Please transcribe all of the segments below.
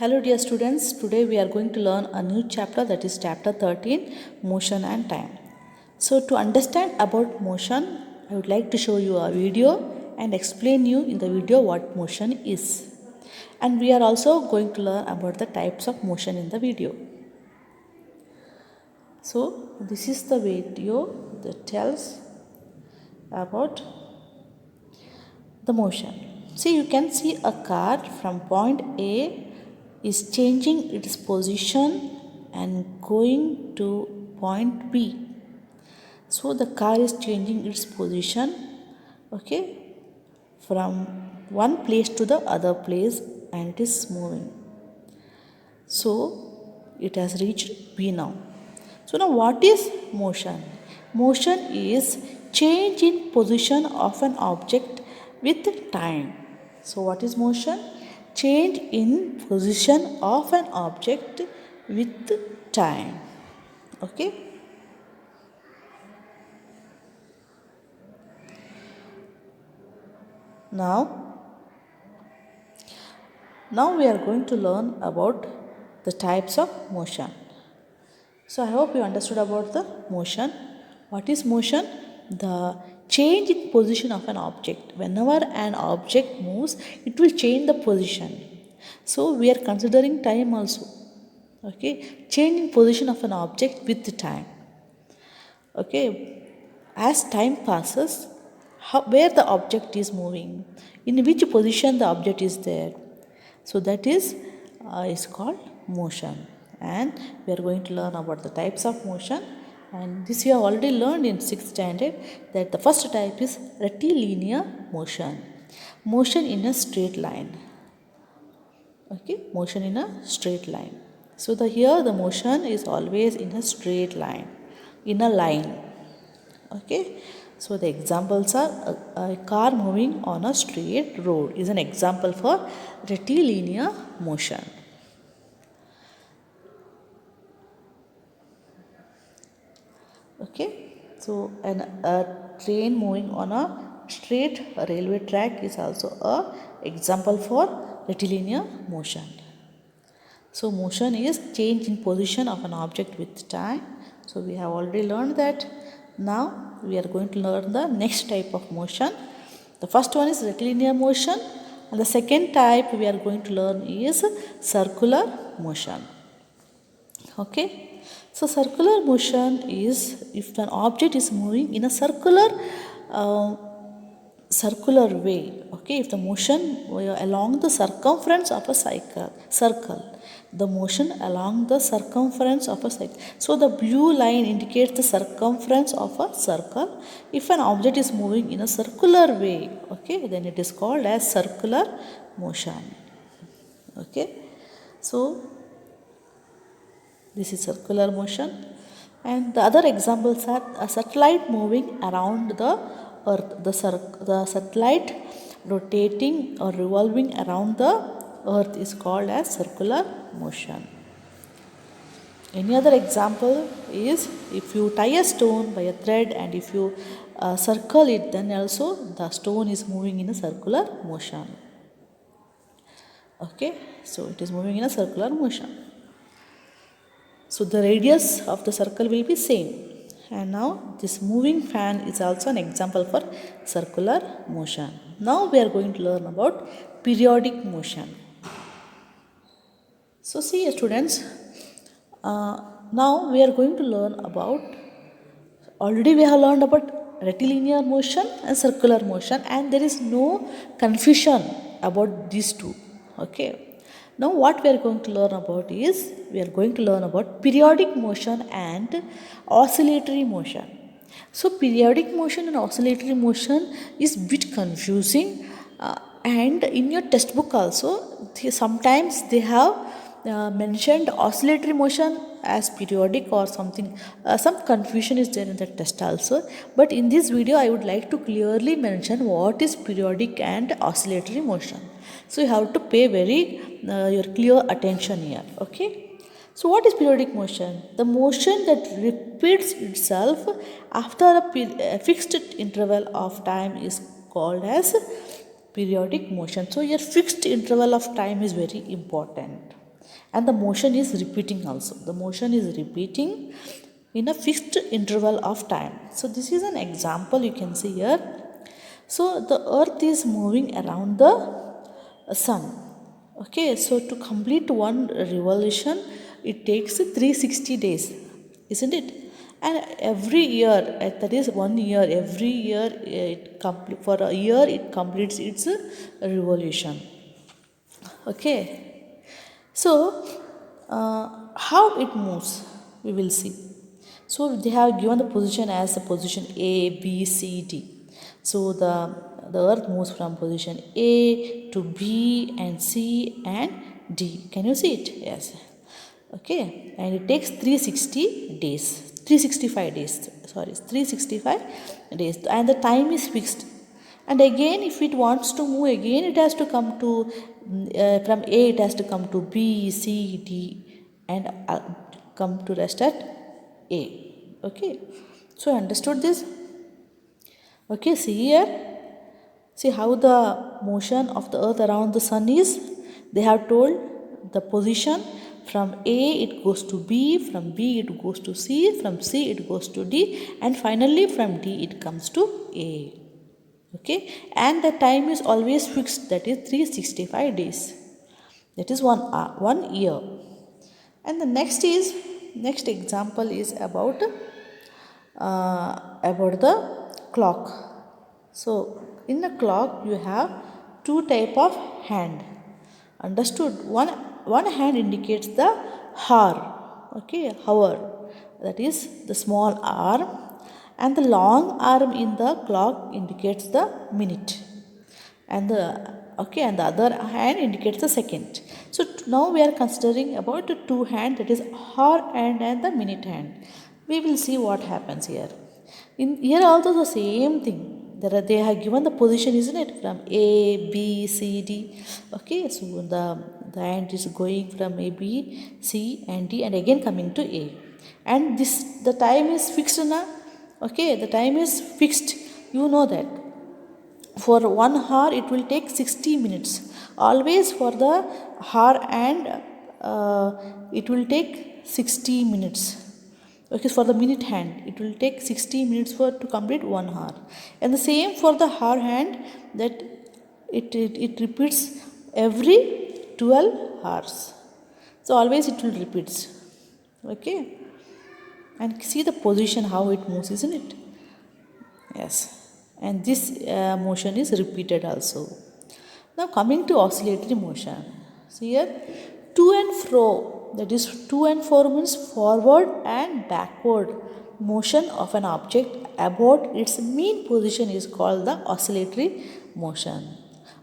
Hello dear students, today we are going to learn a new chapter, that is chapter 13, motion and time. So to understand about motion, I would like to show you a video and explain you in the video what motion is. And we are also going to learn about the types of motion in the video. So this is the video that tells about the motion. See, you can see a car from point A is changing its position and going to point B. So the car is changing its position, okay, from one place to the other place, and it is moving. So it has reached B now. So now what is motion? Motion is change in position of an object with time. So what is motion? Change in position of an object with time. Okay. Now we are going to learn about the types of motion. So I hope you understood about the motion. What is motion? The change in position of an object. Whenever an object moves, it will change the position. So we are considering time also. Okay, change in position of an object with the time. Okay, as time passes, where the object is moving, in which position the object is there. So that is called motion. And we are going to learn about the types of motion, and this you have already learned in 6th standard, that the first type is rectilinear motion. Motion in a straight line. Okay, motion in a straight line. So here the motion is always in a straight line, in a line. Okay, so the examples are a car moving on a straight road is an example for rectilinear motion. Okay, so a train moving on a straight railway track is also a example for rectilinear motion. So motion is change in position of an object with time. So we have already learned that. Now we are going to learn the next type of motion. The first one is rectilinear motion, and the second type we are going to learn is circular motion. Okay, so circular motion is if an object is moving in a circular way. Okay, if the motion along the circumference of a circle, the motion along the circumference of a circle. So the blue line indicates the circumference of a circle. If an object is moving in a circular way, okay, then it is called as circular motion. Okay, so this is circular motion. And the other examples are a satellite moving around the earth, the satellite rotating or revolving around the earth is called as circular motion. Any other example is if you tie a stone by a thread and if you circle it, then also the stone is moving in a circular motion. Okay, so it is moving in a circular motion. So the radius of the circle will be same. And now this moving fan is also an example for circular motion. Now we are going to learn about periodic motion. So see students, now we are going to learn about, already we have learned about rectilinear motion and circular motion, and there is no confusion about these two. Okay. Now what we are going to learn about is, we are going to learn about periodic motion and oscillatory motion. So periodic motion and oscillatory motion is bit confusing, and in your textbook also sometimes they have mentioned oscillatory motion as periodic or something. Some confusion is there in the test also, but in this video I would like to clearly mention what is periodic and oscillatory motion. So you have to pay very your clear attention here. Okay, so what is periodic motion? The motion that repeats itself after a fixed interval of time is called as periodic motion. So your fixed interval of time is very important. and the motion is repeating also. The motion is repeating in a fixed interval of time. So this is an example you can see here. So the earth is moving around the sun. Okay, so to complete one revolution it takes 360 days, isn't it? And every year, that is 1 year, every year for a year it completes its revolution. Okay, so how it moves we will see. So they have given the position as a position A, B, C, D. So the earth moves from position A to B and C and D. Can you see it? Yes. Okay, and it takes 360 days. 365 days. Sorry, 365 days, and the time is fixed. And again, if it wants to move again, it has to come to from A, it has to come to B, C, D, and come to rest at A. Okay, so understood this? Okay, see here. See how the motion of the earth around the sun is. They have told the position. From A it goes to B, from B it goes to C, from C it goes to D, and finally from D it comes to A. Okay, and the time is always fixed, that is 365 days. That is 1 year. And the next example is about the clock. So in the clock you have two type of hand. Understood? One hand indicates the hour. Okay, hour. That is the small arm, and the long arm in the clock indicates the minute. And the other hand indicates the second. So now we are considering about the two hand, that is hour hand and the minute hand. We will see what happens here. In here also the same thing. They have given the position, isn't it? From A, B, C, D. Okay, so the hand is going from A, B, C and D and again coming to A. And the time is fixed now. Okay, the time is fixed. You know that. For 1 hour it will take 60 minutes. Always for the hour and it will take 60 minutes. Okay, for the minute hand it will take 60 minutes to complete 1 hour. And the same for the hour hand, that it repeats every 12 hours. So always it will repeats. Okay, and see the position how it moves, isn't it? Yes, and this motion is repeated also. Now coming to oscillatory motion. See here, to and fro. That is, to and fro means forward and backward motion of an object about its mean position is called the oscillatory motion.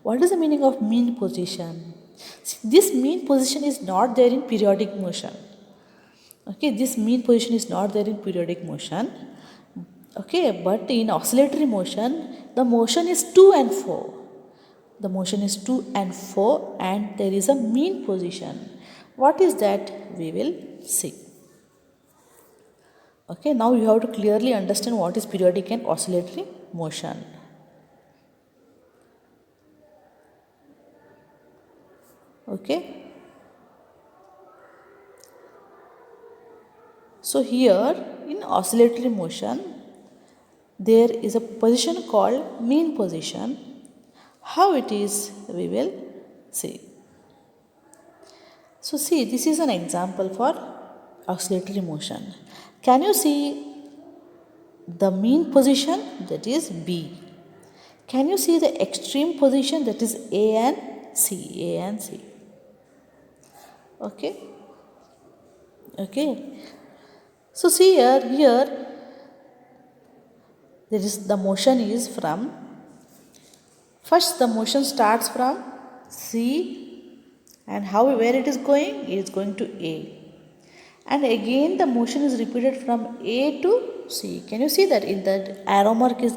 What is the meaning of mean position? See, this mean position is not there in periodic motion. Okay, this mean position is not there in periodic motion. Okay, but in oscillatory motion, the motion is to and fro. The motion is to and fro, and there is a mean position. What is that? We will see. Okay, now you have to clearly understand what is periodic and oscillatory motion. Okay. So here in oscillatory motion, there is a position called mean position. How it is, we will see. So see, this is an example for oscillatory motion. Can you see the mean position, that is B? Can you see the extreme position, that is A and C? A and C. Okay. Okay. So see here there is the motion is from, first the motion starts from C, and where it is going? It is going to A. And again the motion is repeated from A to C. Can you see that in that arrow mark is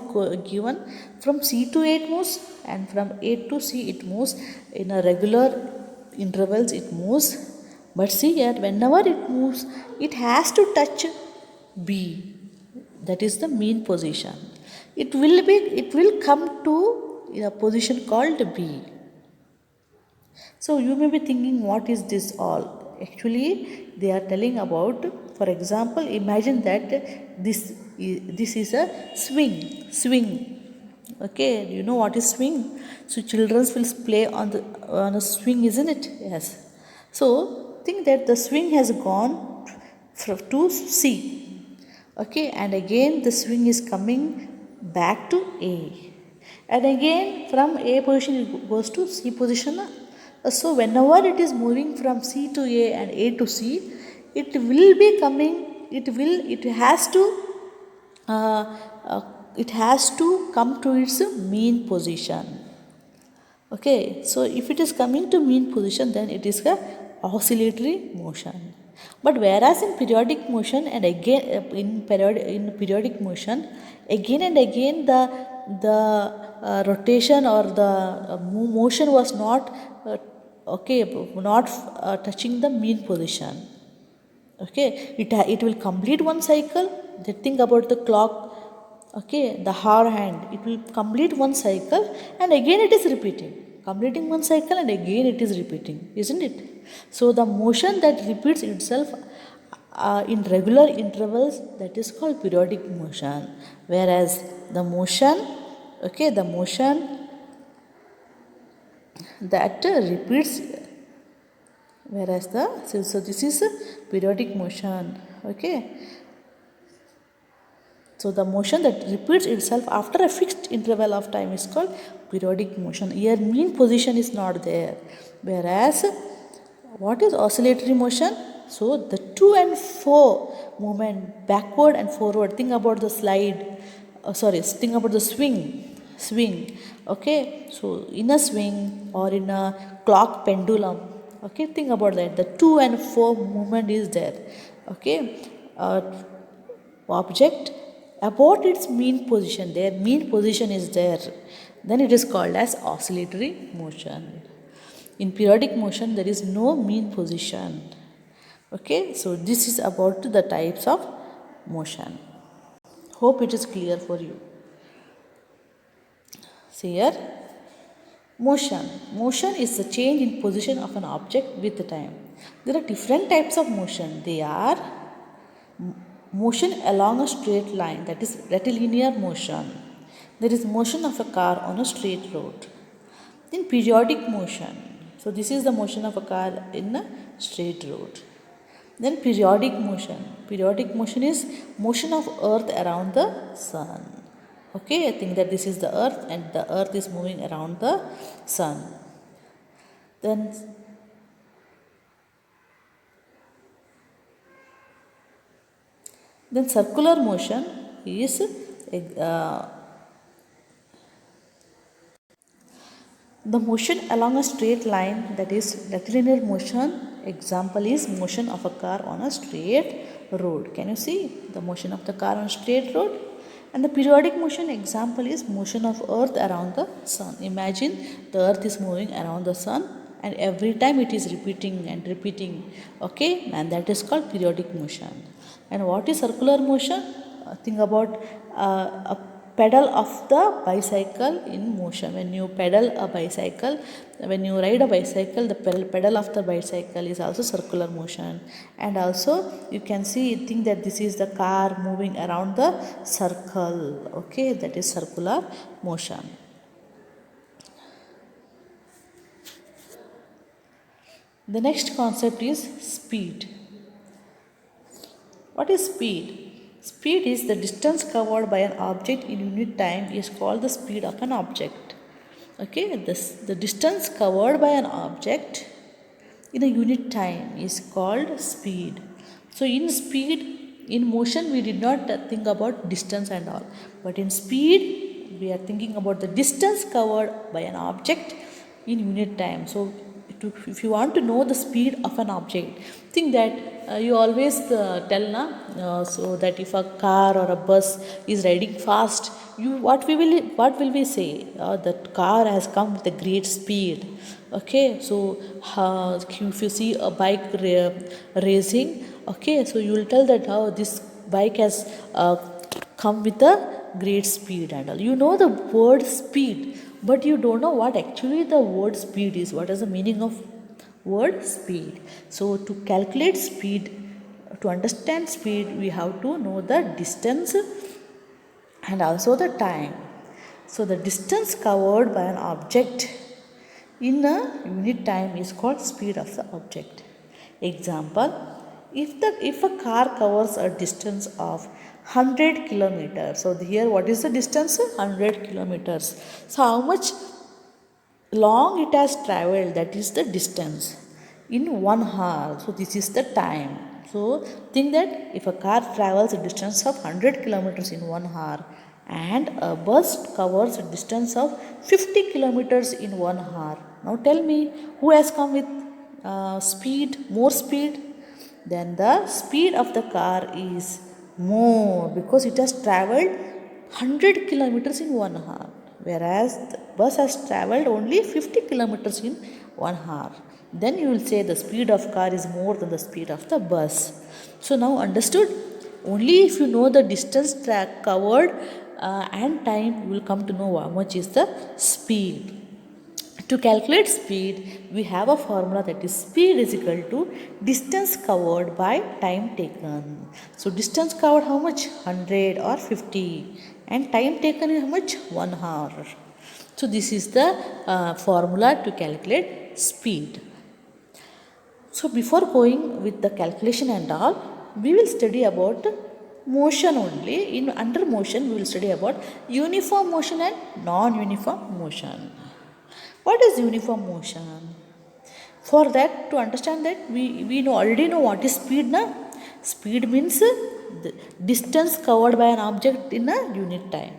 given? From C to A it moves, and from A to C it moves in a regular intervals it moves. But see here, whenever it moves, it has to touch B. That is the mean position. It will come to a position called B. So you may be thinking, what is this all? Actually, they are telling about, for example, imagine that this is a swing. Okay, do you know what is swing? So children will play on a swing, isn't it? Yes. So think that the swing has gone to C. Okay, and again the swing is coming back to A, and again from A position it goes to C position. So whenever it is moving from C to A and A to C, it will be coming, it has to uh, uh, it has to come to its mean position. Okay, so if it is coming to mean position, then it is a oscillatory motion. But whereas in periodic motion, and again in periodic motion, again and again the rotation or the motion was not okay, not touching the mean position. Okay, it will complete one cycle. Think about the clock. Okay, the hour hand, it will complete one cycle and again it is repeating, completing one cycle and again it is repeating, isn't it? So the motion that repeats itself in regular intervals, that is called periodic motion. Whereas the motion, okay, the motion that repeats, whereas so this is a periodic motion. Okay, so the motion that repeats itself after a fixed interval of time is called periodic motion. Here mean position is not there. Whereas what is oscillatory motion? So the to and fro movement, backward and forward. Think about the slide. Think about the swing. Okay, so in a swing or in a clock pendulum, okay, think about that. The to and fro movement is there. Okay, object about its mean position, their mean position is there, then it is called as oscillatory motion. In periodic motion there is no mean position. Okay, so this is about the types of motion. Hope it is clear for you. See here, motion is the change in position of an object with the time. There are different types of motion. They are motion along a straight line, that is rectilinear motion. There is motion of a car on a straight road. Then periodic motion. So this is the motion of a car in a straight road. Then periodic motion. Periodic motion is motion of earth around the sun. Okay, I think that this is the earth and the earth is moving around the sun. Then circular motion is the motion along a straight line, that is rectilinear motion. Example is motion of a car on a straight road. Can you see the motion of the car on a straight road? And the periodic motion example is motion of earth around the sun. Imagine the earth is moving around the sun and every time it is repeating and repeating. Okay, and that is called periodic motion. And what is circular motion? Think about a pedal of the bicycle in motion. When you pedal a bicycle, when you ride a bicycle, the pedal of the bicycle is also circular motion. And also you can see, think that this is the car moving around the circle. Okay, that is circular motion. The next concept is speed. What is speed? Speed is the distance covered by an object in unit time is called the speed of an object. Okay, the distance covered by an object in a unit time is called speed. So in speed, in motion we did not think about distance and all, but in speed we are thinking about the distance covered by an object in unit time. So if you want to know the speed of an object, think that you always tell so that if a car or a bus is riding fast, what will we say? That car has come with a great speed. Okay, so if you see a bike racing, okay, so you will tell that how this bike has come with a great speed and all. You know the word speed, but you don't know what actually the word speed is. What is the meaning of word speed. So to calculate speed, to understand speed, we have to know the distance and also the time. So the distance covered by an object in a unit time is called speed of the object. Example, if a car covers a distance of 100 kilometers, so here what is the distance? 100 kilometers. So how much long it has traveled, that is the distance in 1 hour. So this is the time. So think that if a car travels a distance of 100 kilometers in 1 hour and a bus covers a distance of 50 kilometers in 1 hour. Now tell me who has come with more speed? Then the speed of the car is more because it has traveled 100 kilometers in 1 hour, whereas the bus has traveled only 50 kilometers in 1 hour. Then you will say the speed of car is more than the speed of the bus. So now understood? Only if you know the distance covered and time, you will come to know how much is the speed. To calculate speed, we have a formula that is speed is equal to distance covered by time taken. So distance covered how much? 100 or 50, and time taken is how much? 1 hour. So this is the formula to calculate speed. So before going with the calculation and all, we will study about motion only. In under motion, we will study about uniform motion and non-uniform motion. What is uniform motion? For that, to understand that, we already know what is speed now. Speed means the distance covered by an object in a unit time.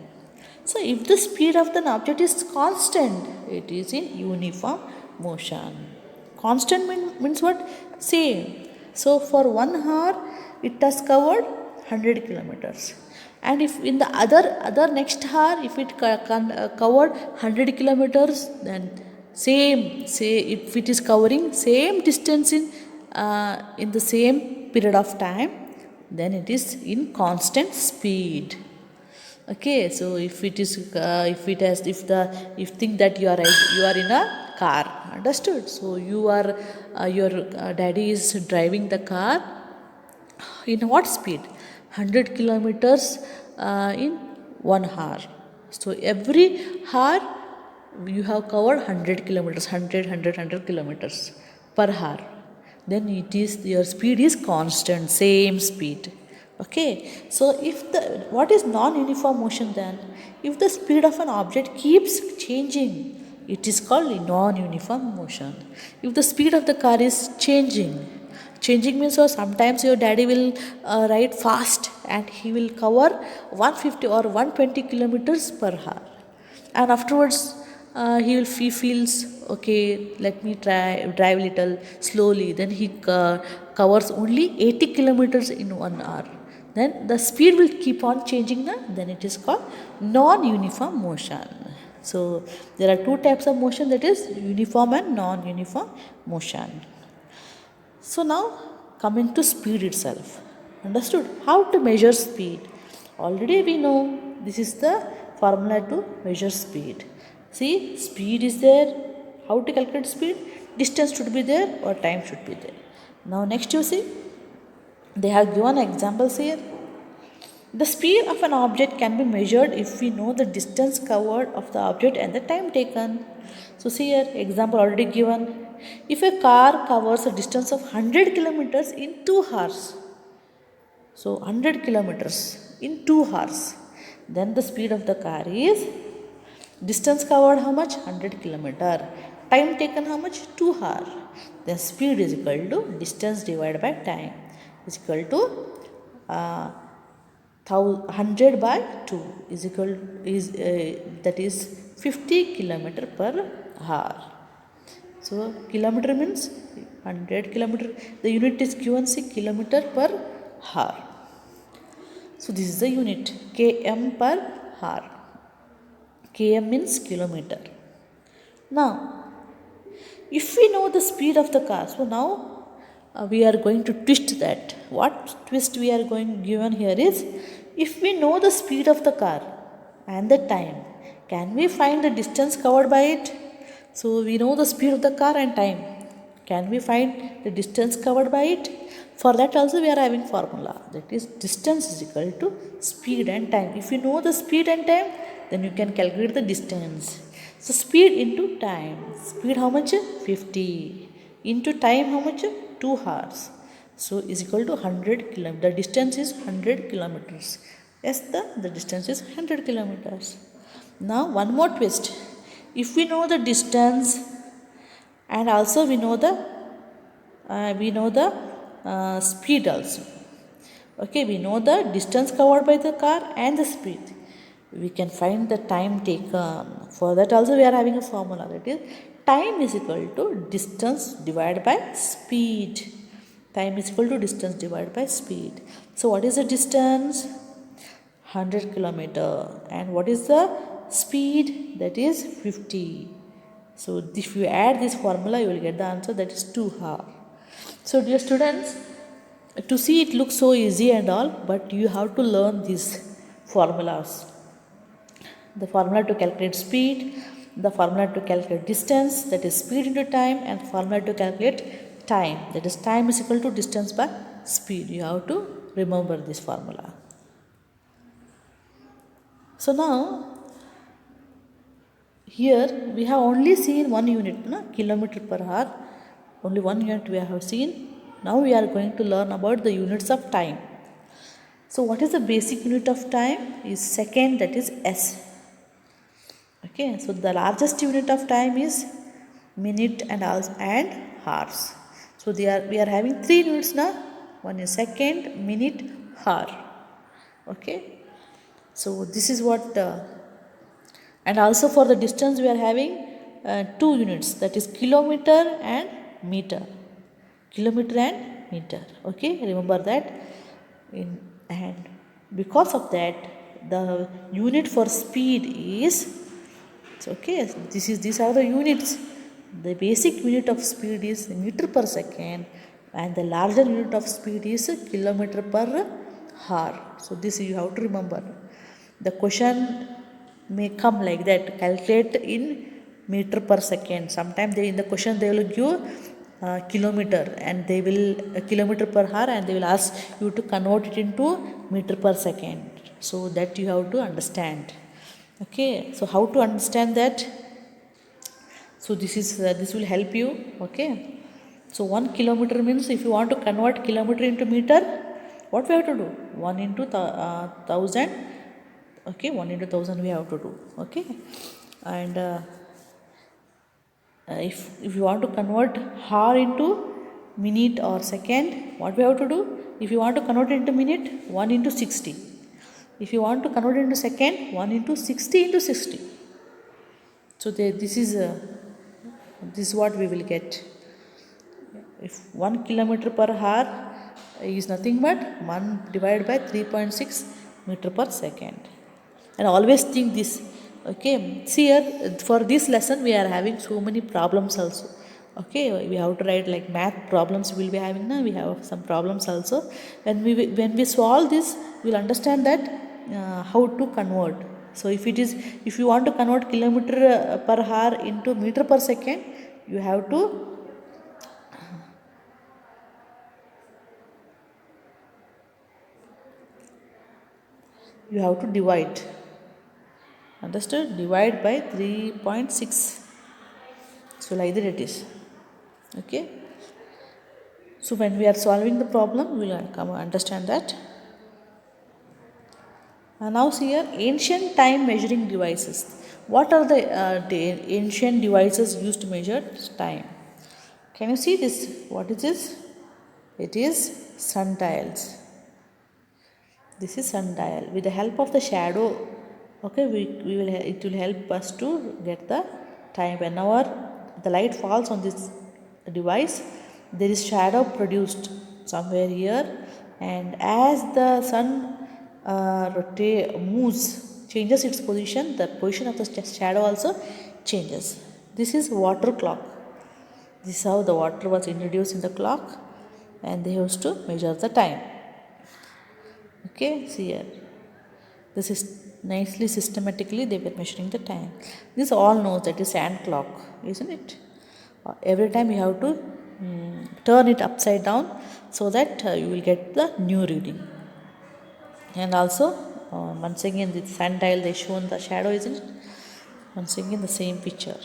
So if the speed of an object is constant, it is in uniform motion. Constant means what? Same. So for 1 hour, it has covered 100 kilometers. And if in the other next hour, if it covered 100 kilometers, then say if it is covering same distance in the same period of time, then it is in constant speed. Okay, so if it is if think that you are in a car, understood? So your daddy is driving the car in what speed? 100 kilometers in 1 hour. So every hour you have covered 100 kilometers, 100 kilometers per hour. Then it is your speed is constant, same speed. Okay, so if what is non-uniform motion then? If the speed of an object keeps changing, it is called non-uniform motion. If the speed of the car is changing means sometimes your daddy will ride fast and he will cover 150 or 120 kilometers per hour, and afterwards he feels okay, let me drive little slowly, then he covers only 80 kilometers in 1 hour. Then the speed will keep on changing, then it is called non-uniform motion. So there are two types of motion, that is uniform and non-uniform motion. So now coming to speed itself. Understood? How to measure speed? Already we know this is the formula to measure speed. See, speed is there. How to calculate speed? Distance should be there or time should be there. Now next you see, they have given examples here. The speed of an object can be measured if we know the distance covered of the object and the time taken. So see here, example already given. If a car covers a distance of 100 kilometers in 2 hours, so 100 kilometers in 2 hours, then the speed of the car is distance covered how much? 100 kilometer. Time taken how much? 2 hours. Then speed is equal to distance divided by time is equal to 100 by 2 is equal that is 50 kilometer per hour. So kilometer means 100 kilometer. The unit is given, say, kilometer per hour. So this is the unit, km per hour. Km means kilometer. Now, if we know the speed of the car, so now we are going to twist that. What twist we are going given here is, if we know the speed of the car and the time, can we find the distance covered by it? So we know the speed of the car and time. Can we find the distance covered by it? For that also we are having formula, that is distance is equal to speed and time. If you know the speed and time, then you can calculate the distance. So speed into time. Speed how much? 50. Into time how much? 2 hours. So is equal to 100 kilometers. The distance is 100 kilometers. Yes, the distance is 100 kilometers. Now one more twist. If we know the distance and also we know the speed also. Okay, we know the distance covered by the car and the speed. We can find the time taken. For that also we are having a formula, that is time is equal to distance divided by speed. Time is equal to distance divided by speed. So what is the distance? 100 kilometer. And what is the speed? That is 50. So if you add this formula, you will get the answer, that is 2 hours. So dear students, to see it looks so easy and all, but you have to learn these formulas. The formula to calculate speed, the formula to calculate distance, that is speed into time, and formula to calculate time, that is time is equal to distance by speed. You have to remember this formula. So now here we have only seen one unit, kilometer per hour. Only one unit we have seen. Now we are going to learn about the units of time. So what is the basic unit of time? Is second, that is S. Okay, so the largest unit of time is minute and hours. So we are having 3 units now. One is second, minute, hour. Okay, so this is what and also for the distance we are having 2 units, that is kilometer and meter. Kilometer and meter. Okay, remember that. And because of that, the unit for speed is, okay, these are the units. The basic unit of speed is meter per second, and the larger unit of speed is kilometer per hour. So this you have to remember. The question may come like that, calculate in meter per second. Sometimes in the question they will give kilometer, and they will kilometer per hour, and they will ask you to convert it into meter per second. So that you have to understand. Okay, so how to understand that? So this will help you. Okay, so 1 kilometer means, if you want to convert kilometer into meter, what we have to do? 1 into 1000. Okay, 1 into 1000 we have to do. Okay, and if you want to convert hour into minute or second, what we have to do? If you want to convert it into minute, 1 into 60. If you want to convert it into second, 1 into 60 into 60. So this is what we will get. If 1 kilometer per hour is nothing but 1 divided by 3.6 meter per second. And always think this. Okay, see here, for this lesson we are having so many problems also. Okay, we have to write like math problems we will be having now. We have some problems also. When we solve this, we will understand that how to convert. So if you want to convert kilometer per hour into meter per second, you have to divide. Understood? Divide by 3.6. So like that it is. Okay. So when we are solving the problem, we will come understand that. Now see here, ancient time measuring devices. What are the ancient devices used to measure time? Can you see this? What is this? It is sundials. This is sundial. With the help of the shadow, okay, it will help us to get the time. Whenever the light falls on this device, there is shadow produced somewhere here, and as the sun moves, changes its position, the position of the shadow also changes. This is water clock. This is how the water was introduced in the clock, and they used to measure the time. Okay, see here. This is nicely systematically they were measuring the time. This all knows that is sand clock, isn't it? Every time you have to turn it upside down so that you will get the new reading. And also once again the sundial they shown the shadow, isn't it? Once again the same picture.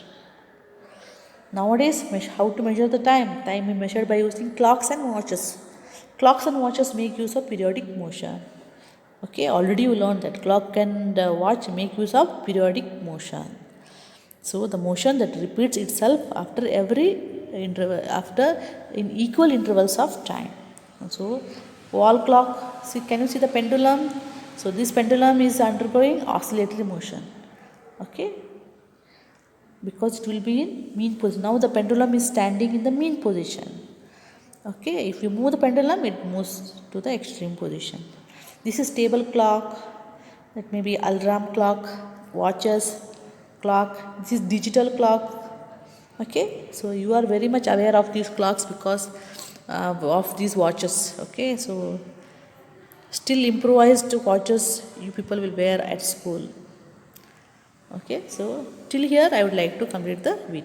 Nowadays how to measure the time? Time is measured by using clocks and watches. Clocks and watches make use of periodic motion. Okay, already you learned that clock and watch make use of periodic motion. So the motion that repeats itself after every interval, after in equal intervals of time. So wall clock, see, can you see the pendulum? So this pendulum is undergoing oscillatory motion. Okay, because it will be in mean position. Now the pendulum is standing in the mean position. Okay, if you move the pendulum, it moves to the extreme position. This is table clock, that may be alarm clock, watches, clock. This is digital clock. Okay, so you are very much aware of these clocks because of these watches. Okay, so still improvised watches you people will wear at school. Okay, so till here I would like to complete the video.